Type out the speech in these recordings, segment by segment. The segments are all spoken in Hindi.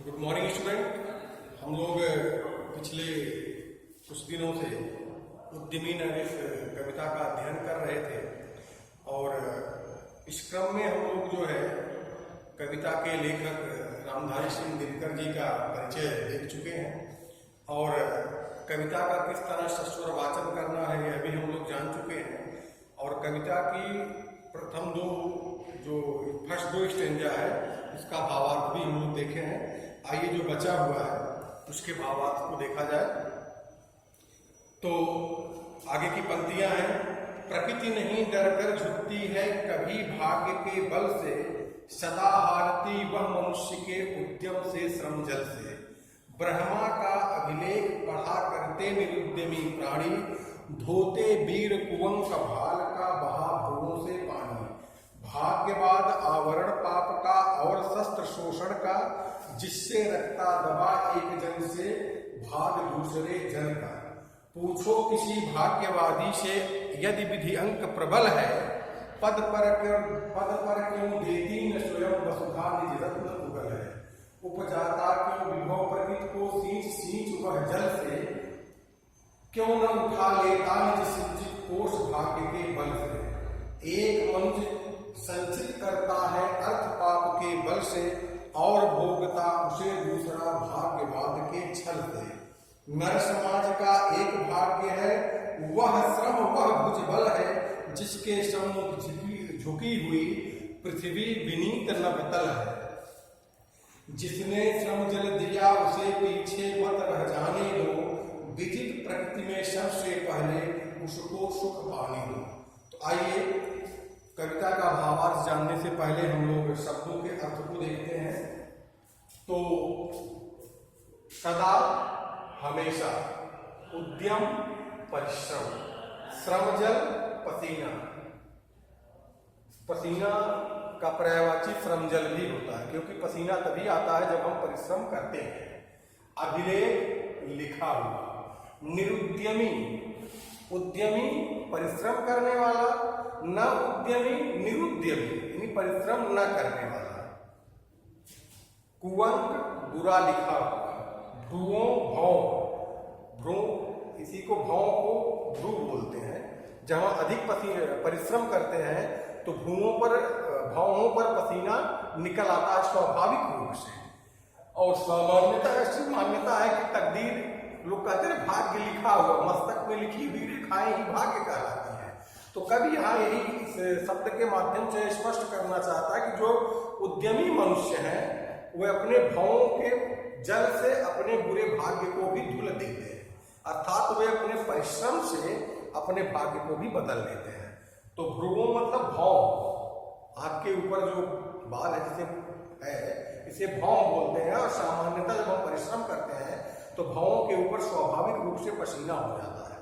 Good morning student. हम लोग पिछले कुछ दिनों से उद्यमी नरेश कविता का अध्ययन कर रहे थे और इस क्रम में हम लोग जो है कविता के लेखक रामधारी सिंह दिनकर जी का परिचय देख चुके हैं और कविता का किस तरह सस्वर वाचन करना है यह भी हम लोग जान चुके हैं और कविता की प्रथम फर्स्ट दो स्टेंजा है इसका भावार्थ भी हम लोग देखे हैं। आइए जो बचा हुआ है उसके भावार्थ को देखा जाए तो आगे की पंक्तियां हैं। प्रकृति नहीं डरकर झुकती है कभी भाग्य के बल से, सदा हारती वह मनुष्य के उद्यम से श्रम जल से। ब्रह्मा का अभिलेख पढ़ा करते निरुद्यमी प्राणी, धोते वीर कुवंक भाल का बहा भ्रुवों से पानी। भाग्यवाद आवरण पाप का और शस्त्र शोषण का, जिससे रखता दबा एक जन से भाग दूसरे जन का। पूछो किसी भाग्यवादी से यदि विधि अंक प्रबल है, पद पर क्यों देती न स्वयं वसुधा निज रत्न उगल है। उपजाता क्यों विभव प्रकृति को सींच सींच वह जल से, क्यों न उठा लेता निज सिंचित कोष भाग्य के बल से। एक मनुष्य संचित करता है अर्थ पाप के बल से, और भोगता उसे दूसरा भाग्यवाद के छल से। नर समाज का एक भाग्य है वह श्रम वह भुजबल है, जिसके सम्मुख झुकी हुई पृथ्वी विनीत नभतल है। जिसने श्रम जल दिया उसे पीछे मत रह जाने दो, विजित प्रकृति में सबसे पहले उसको सुख पाने दो। तो आइए कविता का भावार्थ जानने से पहले हम लोग शब्दों के अर्थ को देखते हैं। तो सदा हमेशा, उद्यम परिश्रम, श्रमजल पसीना। पसीना का पर्यायवाची श्रमजल भी होता है क्योंकि पसीना तभी आता है जब हम परिश्रम करते हैं। अभिलेख लिखा हुआ। निरुद्यमी, उद्यमी परिश्रम करने वाला, न उद्यमी निरुद्यमी यानी परिश्रम न करने वाला। कुवंक बुरा लिखा हुआ। भ्रुवों भौं, भ्रू इसी को भौं को ध्रुव बोलते हैं। जहां अधिक परिश्रम करते हैं तो भ्रुवों पर भौहों पर पसीना निकल आता है स्वाभाविक रूप से। और सामान्यता ऐसी मान्यता है कि तकदीर, लोग कहते हैं भाग्य लिखा हुआ, मस्तक में लिखी हुई रेखाएं ही भाग्य कहलाती है। तो कभी यहाँ यही शब्द के माध्यम से स्पष्ट करना चाहता है कि जो उद्यमी मनुष्य हैं वे अपने भावों के जल से अपने बुरे भाग्य को भी धुल देते हैं, अर्थात वे अपने परिश्रम से अपने भाग्य को भी बदल लेते हैं। तो भ्रुवों मतलब भाव, आँख के ऊपर जो बाल है इसे भाव बोलते हैं। और सामान्यतः जब हम परिश्रम करते हैं तो भावों के ऊपर स्वाभाविक रूप से पसीना हो जाता है।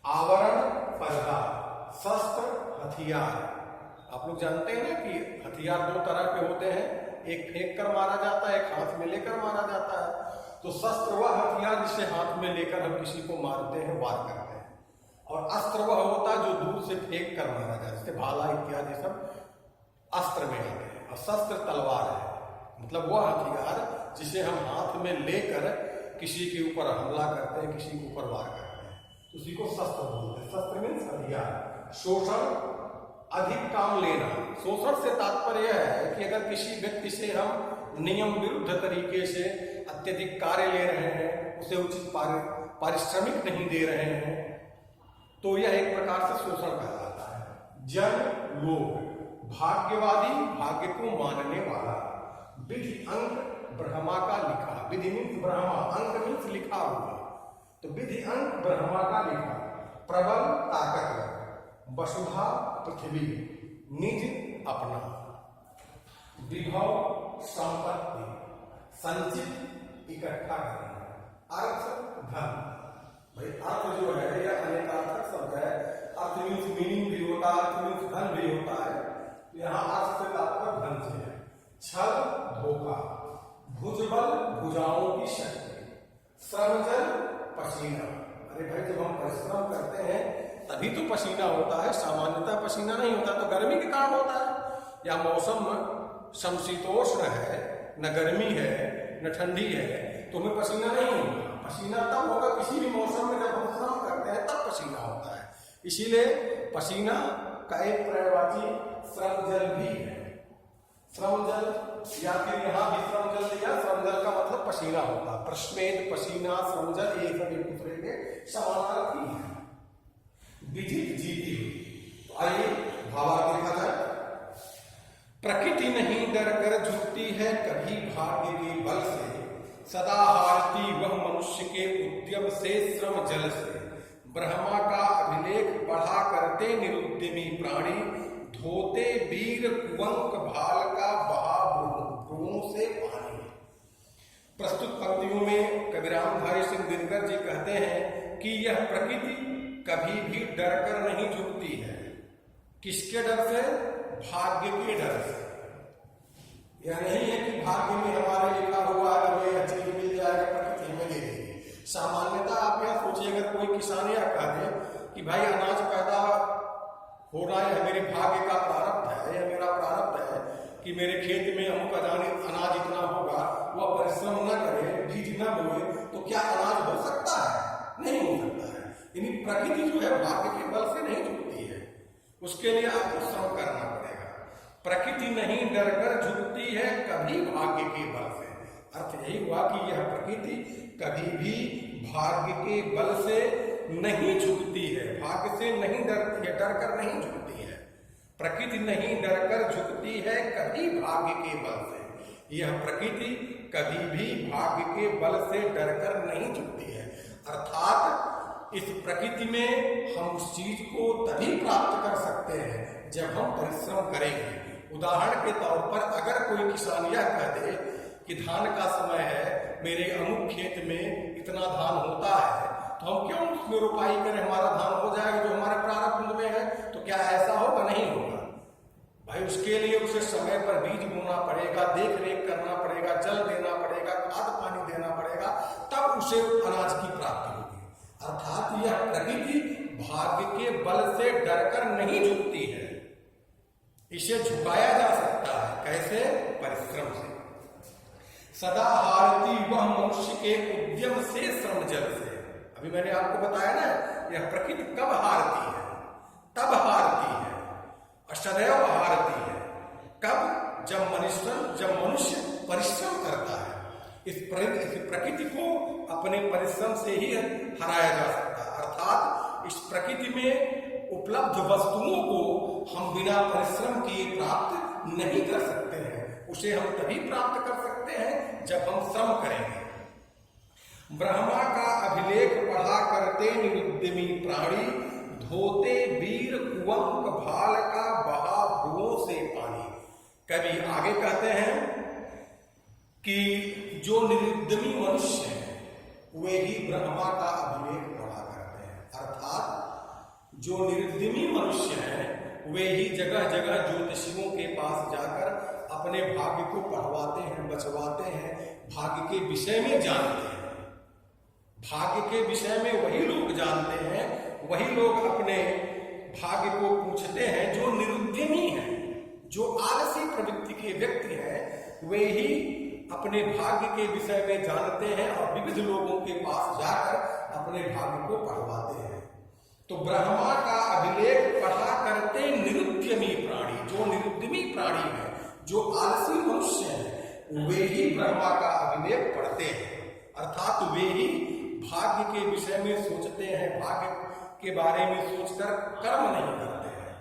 आवरण पर्दा, शस्त्र हथियार। आप लोग जानते हैं ना कि हथियार दो तरह के होते हैं, एक फेंक कर मारा जाता है, एक हाथ में लेकर मारा जाता है। तो शस्त्र वह हथियार जिसे हाथ में लेकर हम किसी को मारते हैं, वार करते हैं। और अस्त्र वह होता है जो दूर से फेंक कर मारा जाता है, जैसे भाला इत्यादि सब अस्त्र में आते हैं। और शस्त्र तलवार है, मतलब वह हथियार जिसे हम हाथ में लेकर किसी के ऊपर हमला करते हैं, किसी के ऊपर वार करते हैं, उसी को शस्त्र बोलते हैं। शस्त्र मीन्स हथियार। शोषण, अधिक काम लेना। शोषण से तात्पर्य है कि अगर किसी व्यक्ति से हम नियम विरुद्ध तरीके से अत्यधिक कार्य ले रहे हैं, उसे उचित पारिश्रमिक नहीं दे रहे हैं, तो यह एक प्रकार से शोषण कहलाता है। जन लोग, भाग्यवादी भाग्य को मानने वाला। विधि अंक ब्रह्मा का लिखा। विधि मीन्स ब्रह्मा, अंक मीन्स लिखा हुआ। तो विधि अंक ब्रह्मा का लिखा। प्रबल ताकतवर। वसुधा पृथ्वी, निज अपना। विभव संपत्ति, संचित इकट्ठा करना। अर्थ धन। भाई अर्थ जो है यह अनेकार्थक शब्द है। अर्थ मीन्स मीनिंग भी होता है, अर्थ मीन्स धन भी होता है। यहाँ अर्थ से तात्पर्य धन से है। छल धोखा। भुजबल भुजाओं की शक्ति। श्रमजल पसीना। अरे भाई जब हम परिश्रम करते हैं तभी तो पसीना होता है, सामान्यतः पसीना नहीं होता, तो गर्मी के कारण होता है या मौसम समशीतोष्ण है, न गर्मी है न ठंडी है, तो हमें पसीना नहीं होगा। पसीना तब होगा किसी भी मौसम में, जब हम श्रम करते हैं तब पसीना होता है। इसीलिए पसीना का एक पर्यायवाची श्रम जल भी है। श्रम जल, या फिर यहाँ भी श्रम जल दिया, श्रम जल का मतलब पसीना होता है। प्रश्मेद, पसीना, श्रम जल, ये सब एक दूसरे के समानार्थी है। विजित जीती हुई। तो आइए भावार्थ देखा जाए। प्रकृति नहीं डर कर झुकती है कभी भाग्य के बल से, सदा हारती वह मनुष्य के उद्यम से श्रम जल से। ब्रह्मा का अभिलेख पढ़ा करते निरुद्यमी प्राणी, धोते वीर कुंवक भाल का बहा भ्रुवों से पानी। प्रस्तुत पंक्तियों में कविराम धारी सिंह दिनकर जी कहते हैं कि यह प्रकृति कभी भी डर कर नहीं झुकती है। किसके डर से? भाग्य के डर से। यह नहीं है कि भाग्य में हमारे लिखा हुआ है यह चीज मिल जाएगा, प्रकृति में दे देगी। सामान्यतः आप यह सोचिए, अगर कोई किसान यह कह दे कि भाई अनाज पैदा हो रहा है, मेरे भाग्य का प्रारब्ध है, यह मेरा प्रारब्ध है कि मेरे खेत में अमुक अनाज इतना होगा, वह परिश्रम न करे, बीज न बोए, तो क्या अनाज हो सकता है? नहीं हो सकता है। यानी प्रकृति जो है भाग्य के बल से नहीं झुकती है, उसके लिए आपको श्रम करना पड़ेगा। प्रकृति नहीं डर कर झुकती है कभी भाग्य के बल से। अर्थ यही हुआ कि यह प्रकृति कभी भी भाग्य के बल से नहीं झुकती है, भाग्य से नहीं डरती है, डर कर नहीं झुकती है। प्रकृति नहीं डर कर झुकती है कभी भाग्य के बल से। यह प्रकृति कभी भी भाग्य के बल से डर कर नहीं झुकती है। अर्थात इस प्रकृति में हम उस चीज को तभी प्राप्त कर सकते हैं जब हम परिश्रम करेंगे। उदाहरण के तौर पर अगर कोई किसान यह कह दे कि धान का समय है, मेरे अमुक खेत में इतना धान होता है, तो हम क्यों उसमें रोपाई करें, हमारा धान हो जाएगा जो हमारे प्रारब्ध में है। तो क्या ऐसा होगा? नहीं होगा भाई। उसके लिए उसे समय पर बीज बोना पड़ेगा, देख रेख करना पड़ेगा, जल देना पड़ेगा, खाद पानी देना पड़ेगा, तब उसे अनाज की प्राप्ति होगी। अर्थात यह प्रकृति भाग्य के बल से डरकर नहीं झुकती है, इसे झुकाया जा सकता है। कैसे? परिश्रम से। सदा हारती वह मनुष्य के उद्यम से श्रम जल से। अभी मैंने आपको बताया ना, यह प्रकृति कब हारती है? तब हारती है, सदैव हारती है। कब? जब मनुष्य परिश्रम करता है। इस प्रकृति को अपने परिश्रम से ही हराया जा सकता है। अर्थात इस प्रकृति में उपलब्ध वस्तुओं को हम बिना परिश्रम किए प्राप्त नहीं कर सकते हैं। उसे हम तभी प्राप्त कर सकते हैं जब हम श्रम करेंगे। ब्रह्मा का अभिलेख पढ़ा करते निरुद्यमी प्राणी, धोते वीर कुंवक भाल का बहा भ्रुवों से पानी। कभी आगे कहते हैं कि जो निरुद्यमी मनुष्य है वे ही ब्रह्मा का अभिलेख पढ़ा करते हैं। अर्थात जो निरुद्यमी मनुष्य हैं वे ही जगह जगह ज्योतिषियों के पास जाकर अपने भाग्य को पढ़वाते हैं, बचवाते हैं, भाग्य के विषय में जानते हैं। भाग्य के विषय में वही लोग जानते हैं, वही लोग अपने भाग्य को पूछते हैं जो निरुद्यमी हैं, जो आलसी प्रवृत्ति के व्यक्ति हैं, वे ही अपने भाग्य के विषय में जानते हैं और विविध लोगों के पास जाकर अपने भाग्य को पढ़वाते हैं। तो ब्रह्मा का अभिलेख पढ़ा करते निरुद्यमी प्राणी, जो निरुद्यमी प्राणी है, जो आलसी मनुष्य है, वे ही ब्रह्मा का अभिलेख पढ़ते हैं। अर्थात वे ही भाग्य के विषय में सोचते हैं, भाग्य के बारे में सोचकर कर्म नहीं करते हैं।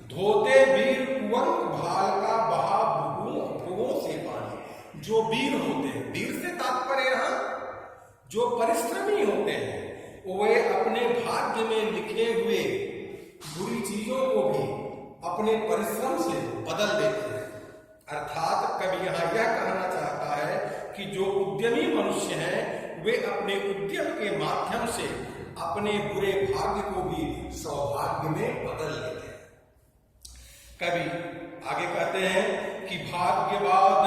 धोते वीर कुंवक भाल का बहा भ्रुवों से पानी। जो वीर होते हैं, वीर से तात्पर्य यहाँ जो परिश्रमी होते हैं, वे अपने भाग्य में लिखे हुए बुरी चीजों को भी अपने परिश्रम से बदल देते हैं। अर्थात कवि यहाँ यह कहना चाहता है कि जो उद्यमी मनुष्य हैं वे अपने उद्यम के माध्यम से अपने बुरे भाग्य को भी सौभाग्य में बदल लेते हैं। कवि आगे कहते हैं कि भाग्यवाद